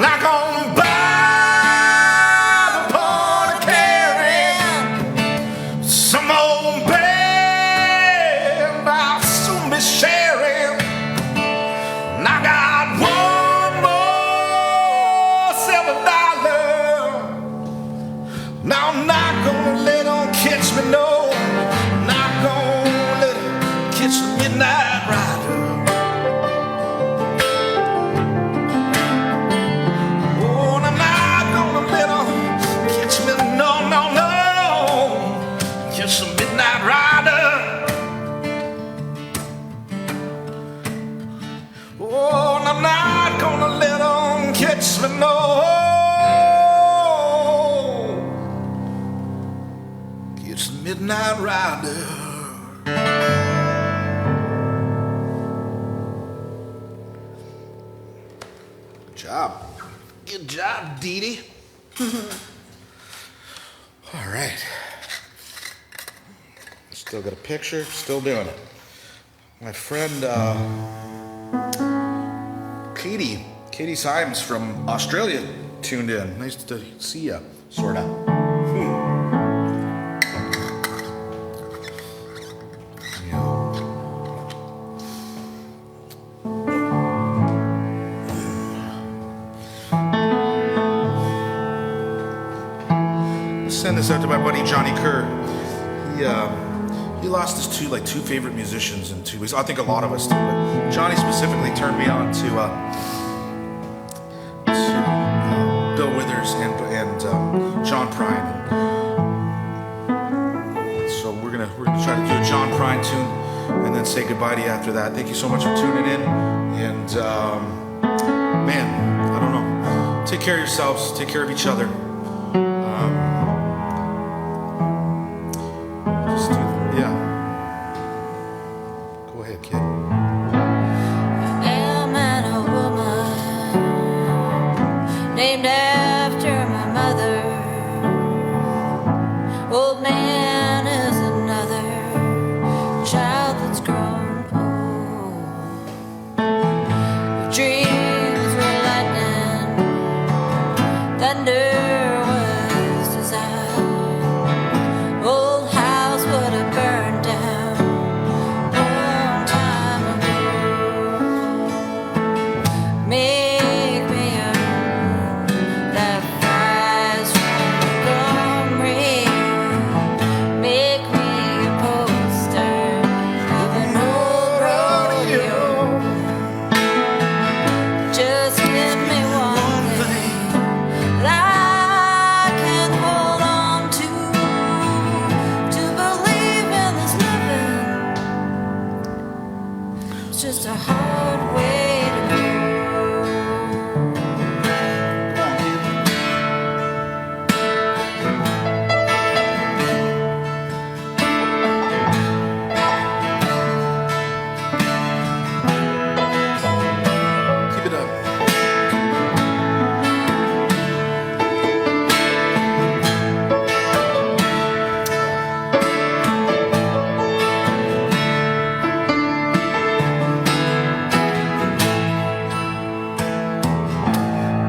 Like on by the port of Caribbean, some old band I'll soon be sharing. And I got one more $7. Now I'm not gonna let them catch me, no. Not gonna let them catch the midnight rider. Oh, and I'm not gonna let them catch me, no, no, no. Catch the midnight rider. Oh, and I'm not gonna let them catch me, no. Catch the midnight rider. Good job. Good job, Dee Dee. All right. Still got a picture, still doing it. My friend Katie Symes from Australia tuned in. Nice to see ya, sorta. Send this out to my buddy Johnny Kerr. He lost his two favorite musicians in 2 weeks. I think a lot of us did, but Johnny specifically turned me on to Bill Withers and John Prine. So we're gonna try to do a John Prine tune and then say goodbye to you after that. Thank you so much for tuning in, and man, I don't know. Take care of yourselves. Take care of each other. Go ahead, kid. A man, a woman, named after my mother. Old man is another child that's grown old. Dreams were lightning, thunder was desire. Old house would have burned down long time ago. Make me a room that fries from Montgomery. Make me a poster of an old rodeo. Just give me one thing that I can hold on to believe in this living. It's just a hard way to go. Keep it up.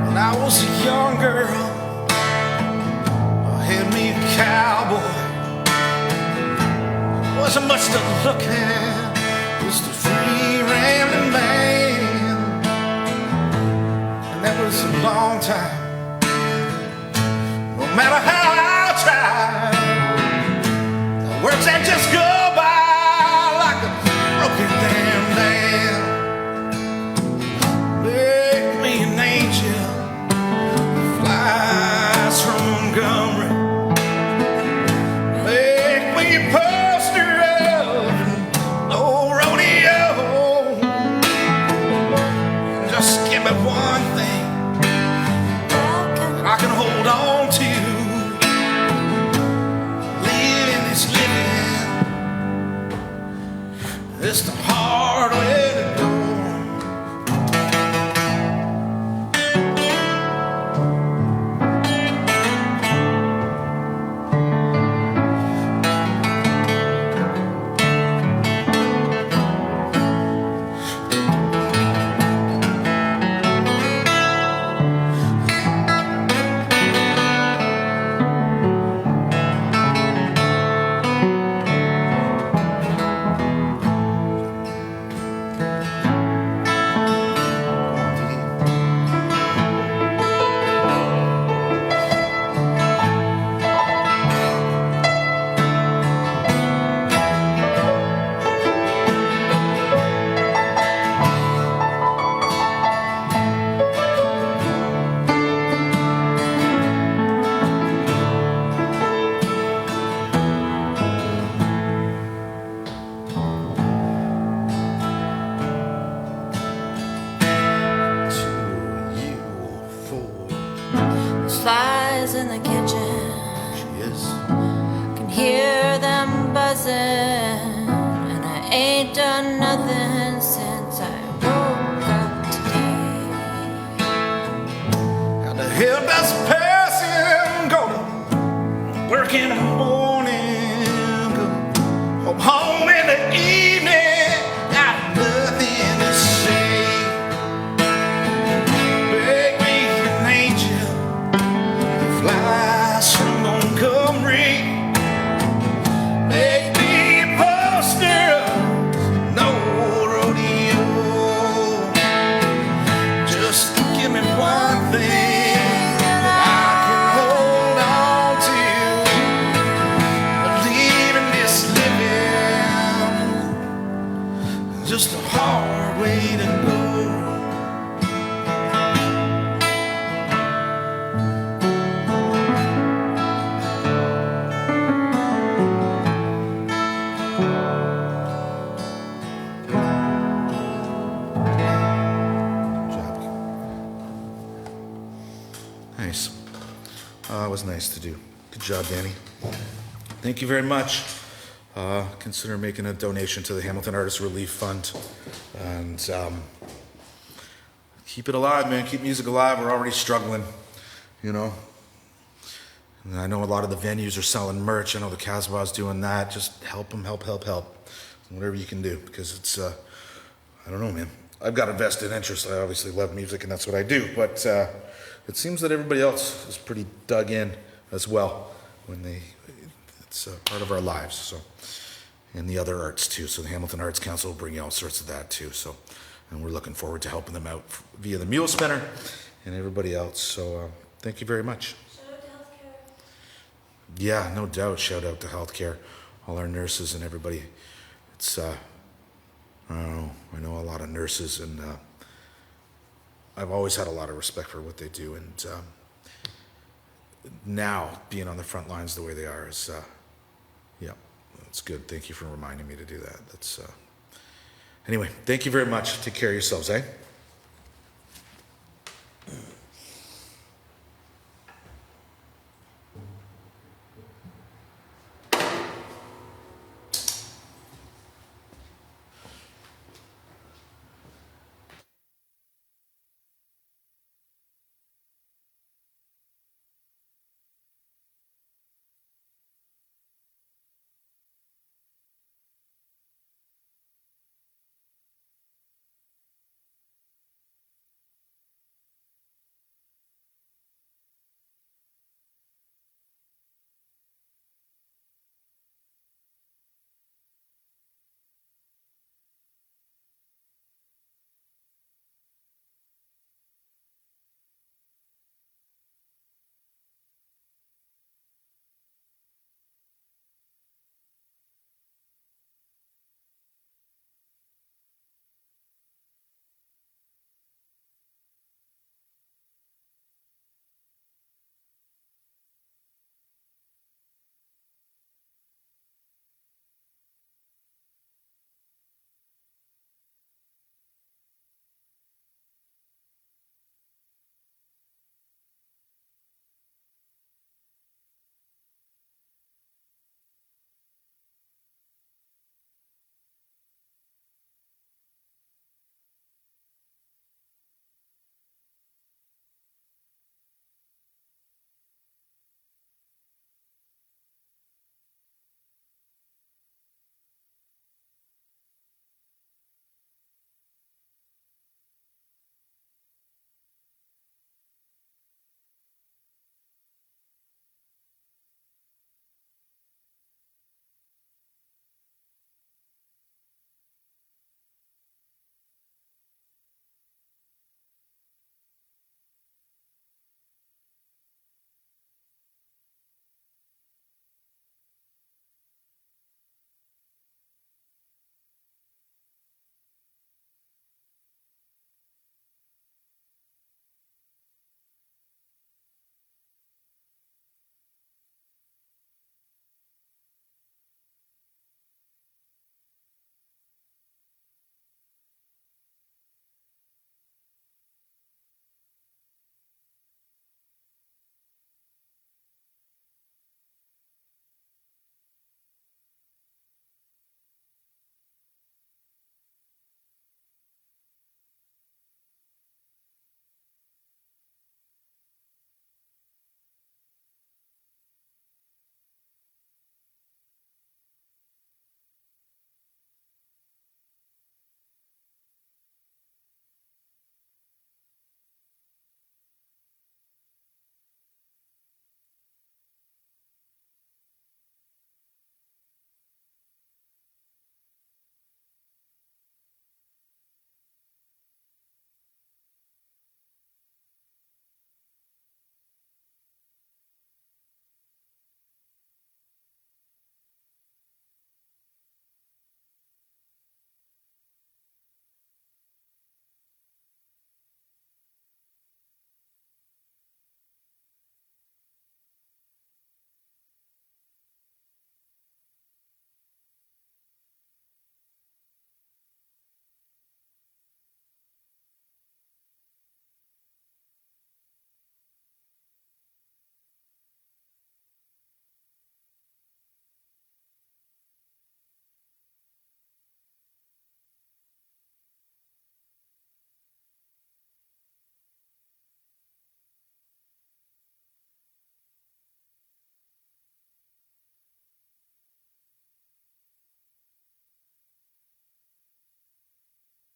When I was a young girl, I had me a cowboy. Wasn't much to look at, just a free rambling man. And that was a long time. No matter how I tried, dancing, and I ain't done nothing since I woke up today. How the hell does a person go to work in the morning, go home in the evening, got nothing to say? Beg me an angel, fly from Montgomery, make me a poster, no rodeo. Just give me one thing that I can hold on to. Believe in this living, just a hard way to go. Nice. It was nice to do. Good job, Danny. Thank you very much. Consider making a donation to the Hamilton Artists Relief Fund. And keep it alive, man. Keep music alive. We're already struggling, you know. And I know a lot of the venues are selling merch. I know the Casbah's doing that. Just help them, help. Whatever you can do, because it's, I don't know, man. I've got a vested interest. I obviously love music, and that's what I do. But it seems that everybody else is pretty dug in as well it's part of our lives. So, and the other arts too. So the Hamilton Arts Council will bring you all sorts of that too. So, and we're looking forward to helping them out via the Mule Spinner and everybody else. So thank you very much. Shout out to healthcare. Yeah, no doubt. Shout out to healthcare, all our nurses and everybody. It's I don't know. I know a lot of nurses, and I've always had a lot of respect for what they do. And now being on the front lines the way they are is, yeah, that's good. Thank you for reminding me to do that. That's anyway. Thank you very much. Take care of yourselves, eh?